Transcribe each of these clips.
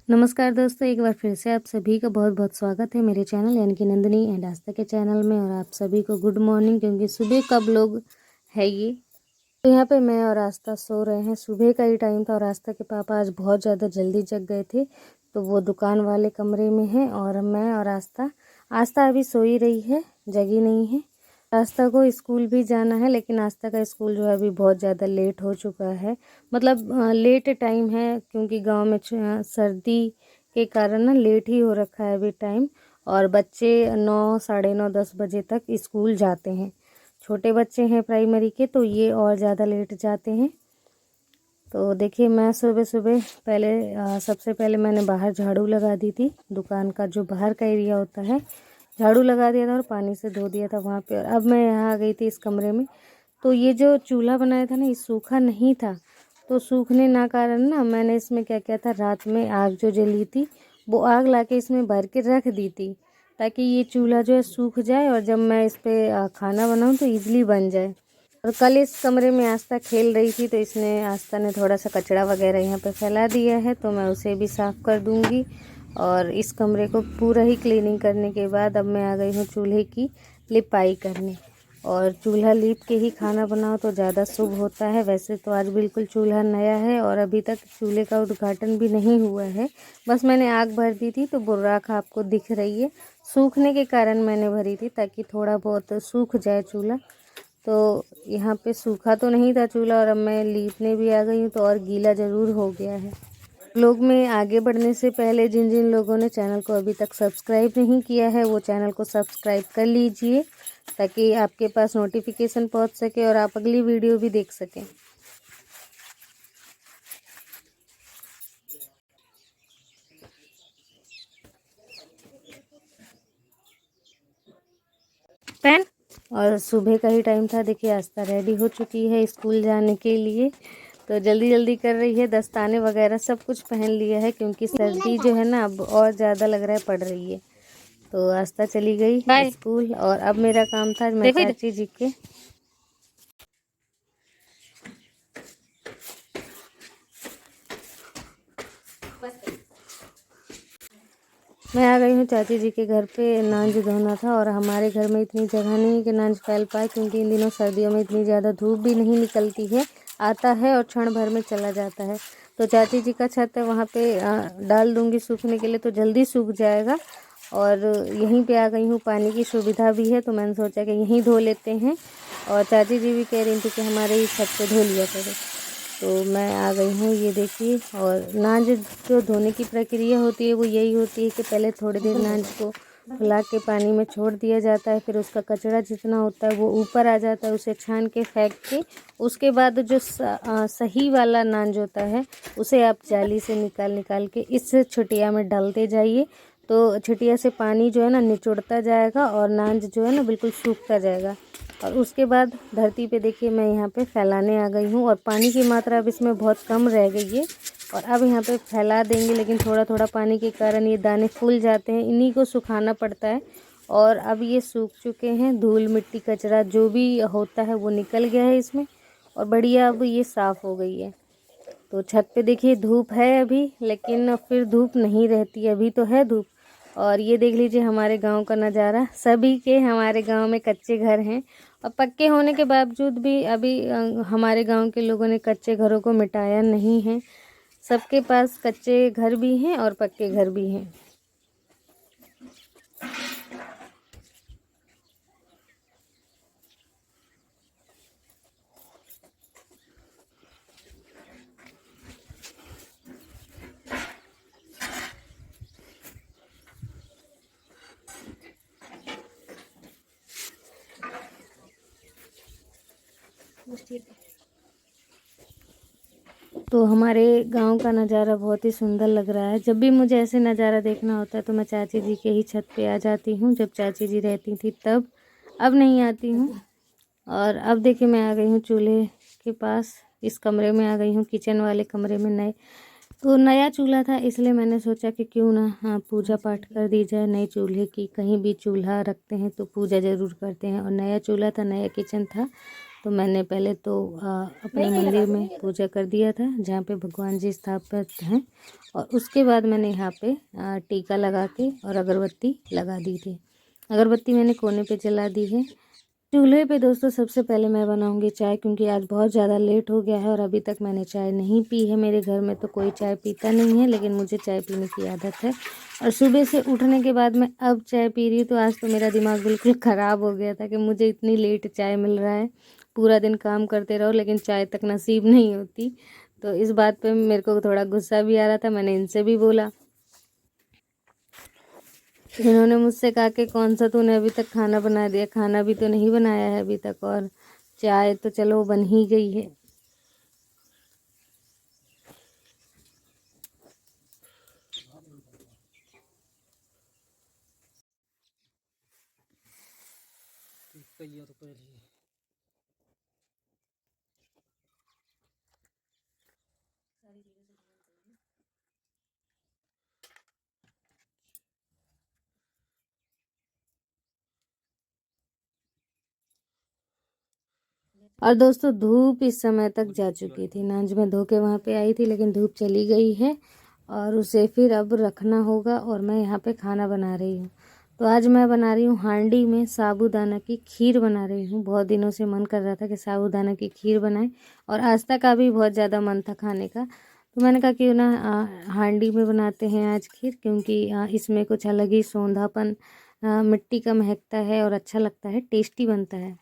नमस्कार दोस्तों, एक बार फिर से आप सभी का बहुत बहुत स्वागत है मेरे चैनल यानी कि नंदिनी एंड आस्था के चैनल में। और आप सभी को गुड मॉर्निंग, क्योंकि सुबह कब लोग है ये। तो यहाँ पे मैं और आस्था सो रहे हैं। सुबह का ही टाइम था और आस्था के पापा आज बहुत ज़्यादा जल्दी जग गए थे, तो वो दुकान वाले कमरे में हैं और मैं और आस्था अभी सो ही रही है, जगी नहीं है। आस्था को स्कूल भी जाना है, लेकिन आस्था का स्कूल जो है अभी बहुत ज़्यादा लेट हो चुका है। मतलब लेट टाइम है, क्योंकि गांव में सर्दी के कारण ना लेट ही हो रखा है अभी टाइम। और बच्चे 9, साढ़े 9, 10 बजे तक स्कूल जाते हैं। छोटे बच्चे हैं प्राइमरी के, तो ये और ज़्यादा लेट जाते हैं। तो देखिए, मैं सुबह सुबह सबसे पहले मैंने बाहर झाड़ू लगा दी थी। दुकान का जो बाहर का एरिया होता है, झाड़ू लगा दिया था और पानी से धो दिया था वहाँ पे। और अब मैं यहाँ आ गई थी इस कमरे में। तो ये जो चूल्हा बनाया था ना, ये सूखा नहीं था। तो सूखने ना कारण ना मैंने इसमें क्या किया था, रात में आग जो जली थी वो आग लाके इसमें भर के रख दी थी, ताकि ये चूल्हा जो है सूख जाए और जब मैं इस पर खाना बनाऊँ तो ईजिली बन जाए। और कल इस कमरे में आस्था खेल रही थी, तो आस्था ने थोड़ा सा कचरा वगैरह यहाँ पे फैला दिया है, तो मैं उसे भी साफ़ कर दूँगी। और इस कमरे को पूरा ही क्लीनिंग करने के बाद अब मैं आ गई हूँ चूल्हे की लिपाई करने। और चूल्हा लीप के ही खाना बनाओ तो ज़्यादा शुभ होता है। वैसे तो आज बिल्कुल चूल्हा नया है और अभी तक चूल्हे का उद्घाटन भी नहीं हुआ है। बस मैंने आग भर दी थी, तो बुर्राख आपको दिख रही है। सूखने के कारण मैंने भरी थी, ताकि थोड़ा बहुत सूख जाए चूल्हा। तो यहाँ पे सूखा तो नहीं था चूल्हा, और अब मैं लीपने भी आ गई हूँ, तो और गीला ज़रूर हो गया है। लोग में आगे बढ़ने से पहले जिन जिन लोगों ने चैनल को अभी तक सब्सक्राइब नहीं किया है, वो चैनल को सब्सक्राइब कर लीजिए, ताकि आपके पास नोटिफिकेशन पहुंच सके और आप अगली वीडियो भी देख सकें। पेन। और सुबह का ही टाइम था। देखिए, आस्था रेडी हो चुकी है स्कूल जाने के लिए, तो जल्दी जल्दी कर रही है। दस्ताने वगैरह सब कुछ पहन लिया है, क्योंकि सर्दी जो है ना अब और ज़्यादा लग रहा है पड़ रही है। तो आस्था चली गई स्कूल और अब मेरा काम था, मैं चाची जी के मैं आ गई हूँ चाची जी के घर पे। नांज धोना था और हमारे घर में इतनी जगह नहीं है कि नांज फैल पाए, क्योंकि इन दिनों सर्दियों में इतनी ज़्यादा धूप भी नहीं निकलती है। आता है और क्षण भर में चला जाता है। तो चाची जी का छत है, वहाँ पे डाल दूँगी सूखने के लिए, तो जल्दी सूख जाएगा। और यहीं पे आ गई हूँ, पानी की सुविधा भी है, तो मैंने सोचा कि यहीं धो लेते हैं। और चाची जी भी कह रही थी कि हमारे ही छत पे धो लिया करो, तो मैं आ गई हूँ। ये देखिए, और नाज जो धोने की प्रक्रिया होती है वो यही होती है कि पहले थोड़ी देर नाज को फुला के पानी में छोड़ दिया जाता है, फिर उसका कचरा जितना होता है वो ऊपर आ जाता है, उसे छान के फेंक के उसके बाद जो सही वाला नाज होता है उसे आप जाली से निकाल के इस छुटिया में डालते जाइए। तो छुटिया से पानी जो है ना निचुड़ता जाएगा और नाज जो है ना बिल्कुल सूखता जाएगा। और उसके बाद धरती पे देखिए, मैं यहाँ पे फैलाने आ गई हूँ और पानी की मात्रा अब इसमें बहुत कम रह गई है। और अब यहाँ पे फैला देंगे, लेकिन थोड़ा थोड़ा पानी के कारण ये दाने फूल जाते हैं, इन्हीं को सुखाना पड़ता है। और अब ये सूख चुके हैं, धूल मिट्टी कचरा जो भी होता है वो निकल गया है इसमें, और बढ़िया अब ये साफ़ हो गई है। तो छत पे देखिए धूप है अभी, लेकिन फिर धूप नहीं रहती, अभी तो है धूप। और ये देख लीजिए हमारे गांव का नज़ारा। सभी के हमारे गांव में कच्चे घर हैं, और पक्के होने के बावजूद भी अभी हमारे गांव के लोगों ने कच्चे घरों को मिटाया नहीं है। सबके पास कच्चे घर भी हैं और पक्के घर भी हैं। तो हमारे गांव का नज़ारा बहुत ही सुंदर लग रहा है। जब भी मुझे ऐसे नज़ारा देखना होता है तो मैं चाची जी के ही छत पे आ जाती हूँ, जब चाची जी रहती थी तब। अब नहीं आती हूँ। और अब देखिए, मैं आ गई हूँ चूल्हे के पास। इस कमरे में आ गई हूँ, किचन वाले कमरे में। तो नया चूल्हा था, इसलिए मैंने सोचा कि क्यों ना पूजा पाठ कर दी जाए नए चूल्हे की। कहीं भी चूल्हा रखते हैं तो पूजा ज़रूर करते हैं, और नया चूल्हा था, नया किचन था, तो मैंने पहले तो अपने मंदिर में पूजा कर दिया था जहाँ पे भगवान जी स्थापित हैं, और उसके बाद मैंने यहाँ पे टीका लगा के और अगरबत्ती लगा दी थी। अगरबत्ती मैंने कोने पे जला दी है। चूल्हे पे दोस्तों सबसे पहले मैं बनाऊंगी चाय, क्योंकि आज बहुत ज़्यादा लेट हो गया है और अभी तक मैंने चाय नहीं पी है। मेरे घर में तो कोई चाय पीता नहीं है, लेकिन मुझे चाय पीने की आदत है। और सुबह से उठने के बाद मैं अब चाय पी रही हूँ, तो आज तो मेरा दिमाग बिल्कुल ख़राब हो गया था कि मुझे इतनी लेट चाय मिल रहा है। पूरा दिन काम करते रहो लेकिन चाय तक नसीब नहीं होती। तो इस बात पर मेरे को थोड़ा गुस्सा भी आ रहा था। मैंने इनसे भी बोला, इन्होंने मुझसे कहा कि कौन सा तूने अभी तक खाना बना दिया, खाना भी तो नहीं बनाया है अभी तक, और चाय तो चलो बन ही गई है। और दोस्तों धूप इस समय तक जा चुकी थी। नांज में धो के वहाँ पे आई थी, लेकिन धूप चली गई है और उसे फिर अब रखना होगा। और मैं यहाँ पे खाना बना रही हूँ। तो आज मैं बना रही हूँ हांडी में साबूदाना की खीर बना रही हूँ। बहुत दिनों से मन कर रहा था कि साबूदाना की खीर बनाएं, और आस्था का भी बहुत ज़्यादा मन था खाने का। तो मैंने कहा क्यों ना हांडी में बनाते हैं आज खीर, क्योंकि इसमें कुछ अलग ही सौंधापन, मिट्टी का महकता है और अच्छा लगता है, टेस्टी बनता है।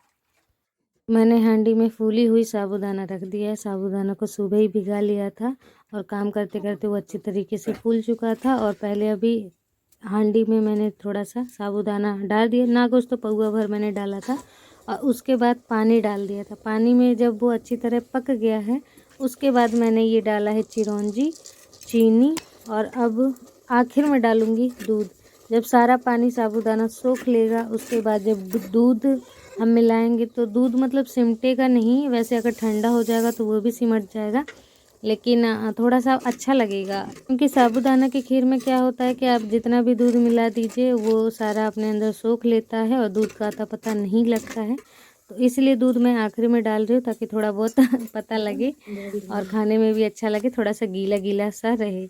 मैंने हांडी में फूली हुई साबूदाना रख दिया है। साबूदाना को सुबह ही भिगा लिया था और काम करते करते वो अच्छी तरीके से फूल चुका था। और पहले अभी हांडी में मैंने थोड़ा सा साबूदाना डाल दिया, ना कुछ तो पौवा भर मैंने डाला था, और उसके बाद पानी डाल दिया था। पानी में जब वो अच्छी तरह पक गया है, उसके बाद मैंने ये डाला है चिरौंजी, चीनी, और अब आखिर में डालूँगी दूध। जब सारा पानी साबूदाना सोख लेगा, उसके बाद जब दूध हम मिलाएंगे, तो दूध मतलब सिमटेगा नहीं, वैसे अगर ठंडा हो जाएगा तो वो भी सिमट जाएगा, लेकिन थोड़ा सा अच्छा लगेगा। क्योंकि साबूदाना की खीर में क्या होता है कि आप जितना भी दूध मिला दीजिए वो सारा अपने अंदर सोख लेता है और दूध का आता पता नहीं लगता है। तो इसलिए दूध मैं आखिरी में डाल रही हूँ, ताकि थोड़ा बहुत पता लगे और खाने में भी अच्छा लगे, थोड़ा सा गीला गीला सा रहे।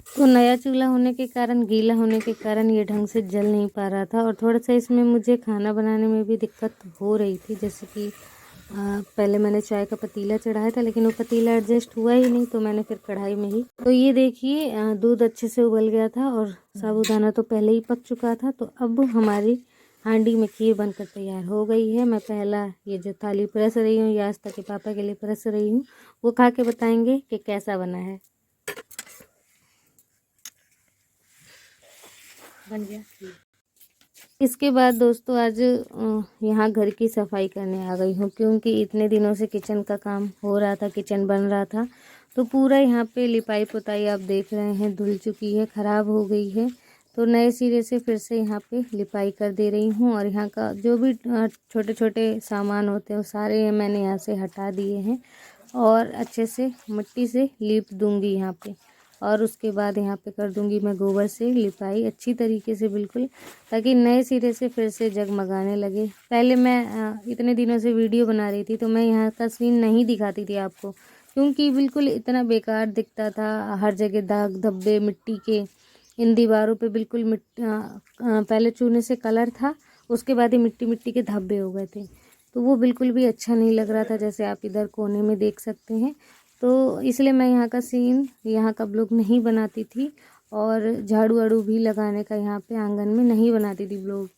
तो नया चूल्हा होने के कारण, गीला होने के कारण ये ढंग से जल नहीं पा रहा था, और थोड़ा सा इसमें मुझे खाना बनाने में भी दिक्कत हो रही थी। जैसे कि पहले मैंने चाय का पतीला चढ़ाया था, लेकिन वो पतीला एडजस्ट हुआ ही नहीं, तो मैंने फिर कढ़ाई में ही। तो ये देखिए दूध अच्छे से उबल गया था और साबूदाना तो पहले ही पक चुका था। तो अब हमारी हांडी में खीर बनकर तैयार हो गई है। मैं पहला ये जो थाली परस रही हूँ, ये आस्था के पापा के लिए परस रही हूँ, वो खा के बताएंगे कि कैसा बना है। बन गया। इसके बाद दोस्तों आज यहाँ घर की सफाई करने आ गई हूँ, क्योंकि इतने दिनों से किचन का काम हो रहा था, किचन बन रहा था, तो पूरा यहाँ पे लिपाई पुताई आप देख रहे हैं धुल चुकी है, ख़राब हो गई है। तो नए सिरे से फिर से यहाँ पे लिपाई कर दे रही हूँ, और यहाँ का जो भी छोटे छोटे सामान होते हैं वो सारे मैंने यहाँ से हटा दिए हैं, और अच्छे से मिट्टी से लीप दूँगी यहाँ पे। और उसके बाद यहाँ पे कर दूंगी मैं गोबर से लिपाई अच्छी तरीके से बिल्कुल, ताकि नए सिरे से फिर से जगमगाने लगे। पहले मैं इतने दिनों से वीडियो बना रही थी, तो मैं यहाँ का सीन नहीं दिखाती थी आपको, क्योंकि बिल्कुल इतना बेकार दिखता था। हर जगह दाग धब्बे मिट्टी के, इन दीवारों पे बिल्कुल पहले चूने से कलर था, उसके बाद ही मिट्टी मिट्टी के धब्बे हो गए थे, तो वो बिल्कुल भी अच्छा नहीं लग रहा था, जैसे आप इधर कोने में देख सकते हैं। तो इसलिए मैं यहाँ का सीन, यहाँ का ब्लॉग नहीं बनाती थी, और झाड़ू वाड़ू भी लगाने का यहाँ पे आंगन में नहीं बनाती थी ब्लॉग।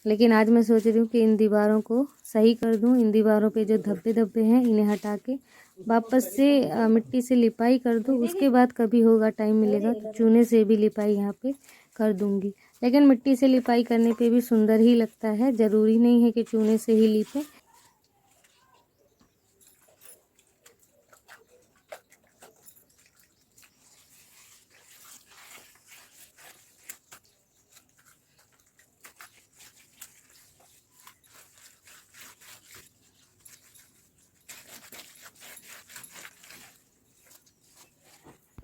लेकिन आज मैं सोच रही हूँ कि इन दीवारों को सही कर दूँ, इन दीवारों पे जो धब्बे धब्बे हैं इन्हें हटा के वापस से मिट्टी से लिपाई कर दूँ। उसके बाद कभी होगा, टाइम मिलेगा तो चूने से भी लिपाई यहाँ पे कर दूँगी। लेकिन मिट्टी से लिपाई करने पे भी सुंदर ही लगता है, ज़रूरी नहीं है कि चूने से ही लिपें।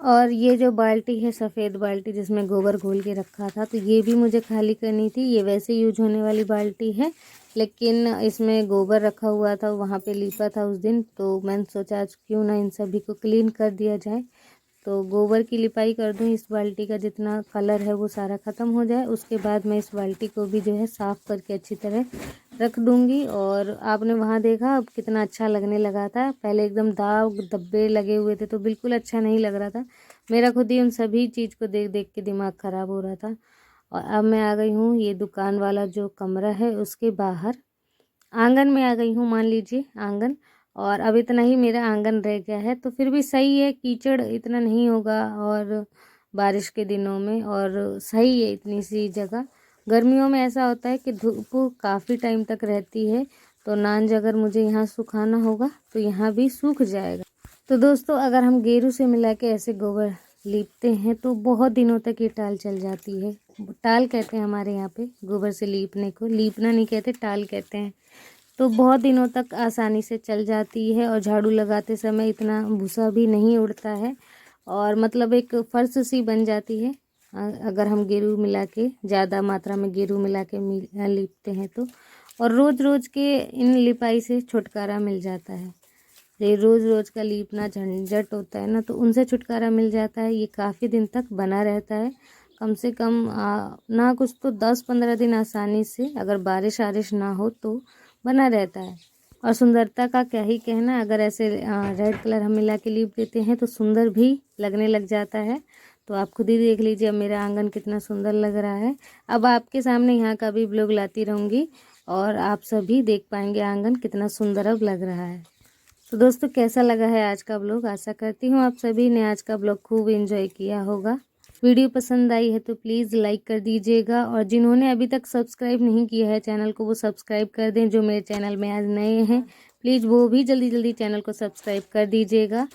और ये जो बाल्टी है सफ़ेद बाल्टी जिसमें गोबर घोल के रखा था, तो ये भी मुझे खाली करनी थी। ये वैसे यूज होने वाली बाल्टी है, लेकिन इसमें गोबर रखा हुआ था, वहाँ पे लीपा था उस दिन, तो मैंने सोचा आज क्यों ना इन सभी को क्लीन कर दिया जाए। तो गोबर की लिपाई कर दूँ, इस बाल्टी का जितना कलर है वो सारा ख़त्म हो जाए। उसके बाद मैं इस बाल्टी को भी जो है साफ़ करके अच्छी तरह रख दूँगी। और आपने वहाँ देखा अब कितना अच्छा लगने लगा था। पहले एकदम दाग धब्बे लगे हुए थे तो बिल्कुल अच्छा नहीं लग रहा था। मेरा खुद ही उन सभी चीज़ को देख देख के दिमाग ख़राब हो रहा था। और अब मैं आ गई हूँ ये दुकान वाला जो कमरा है उसके बाहर, आंगन में आ गई हूँ, मान लीजिए आंगन। और अब इतना ही मेरा आंगन रह गया है, तो फिर भी सही है, कीचड़ इतना नहीं होगा और बारिश के दिनों में, और सही है इतनी सी जगह। गर्मियों में ऐसा होता है कि धूप काफ़ी टाइम तक रहती है, तो नांज अगर मुझे यहाँ सुखाना होगा तो यहाँ भी सूख जाएगा। तो दोस्तों अगर हम गेरू से मिला के ऐसे गोबर लीपते हैं तो बहुत दिनों तक ये टाल चल जाती है। टाल कहते हैं हमारे यहाँ पे गोबर से लीपने को, लीपना नहीं कहते, टाल कहते हैं। तो बहुत दिनों तक आसानी से चल जाती है और झाड़ू लगाते समय इतना भूसा भी नहीं उड़ता है, और मतलब एक फर्श सी बन जाती है अगर हम गेरू मिला के, ज़्यादा मात्रा में गेरू मिला के लीपते हैं तो। और रोज़ रोज़ के इन लिपाई से छुटकारा मिल जाता है। ये रोज़ रोज़ का लीपना झंझट होता है ना, तो उनसे छुटकारा मिल जाता है। ये काफ़ी दिन तक बना रहता है, कम से कम ना कुछ तो 10-15 दिन आसानी से, अगर बारिश आरिश ना हो तो बना रहता है। और सुंदरता का क्या ही कहना, अगर ऐसे रेड कलर हम मिला के लीप देते हैं तो सुंदर भी लगने लग जाता है। तो आप खुद ही देख लीजिए अब मेरा आंगन कितना सुंदर लग रहा है। अब आपके सामने यहाँ का भी ब्लॉग लाती रहूँगी और आप सभी देख पाएंगे आंगन कितना सुंदर अब लग रहा है। तो दोस्तों कैसा लगा है आज का ब्लॉग, आशा करती हूँ आप सभी ने आज का ब्लॉग खूब एंजॉय किया होगा। वीडियो पसंद आई है तो प्लीज़ लाइक कर दीजिएगा, और जिन्होंने अभी तक सब्सक्राइब नहीं किया है चैनल को वो सब्सक्राइब कर दें। जो मेरे चैनल में आज नए हैं प्लीज़ वो भी जल्दी जल्दी चैनल को सब्सक्राइब कर दीजिएगा।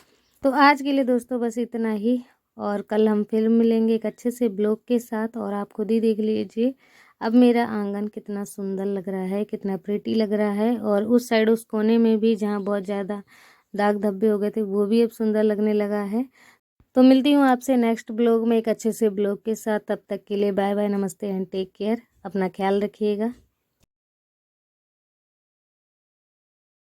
तो आज के लिए दोस्तों बस इतना ही, और कल हम फिर मिलेंगे एक अच्छे से ब्लॉग के साथ। और आप खुद ही देख लीजिए अब मेरा आंगन कितना सुंदर लग रहा है, कितना प्रिटी लग रहा है। और उस साइड उस कोने में भी जहाँ बहुत ज़्यादा दाग धब्बे हो गए थे वो भी अब सुंदर लगने लगा है। तो मिलती हूँ आपसे नेक्स्ट ब्लॉग में एक अच्छे से ब्लॉग के साथ। तब तक के लिए बाय बाय, नमस्ते एंड टेक केयर। अपना ख्याल रखिएगा।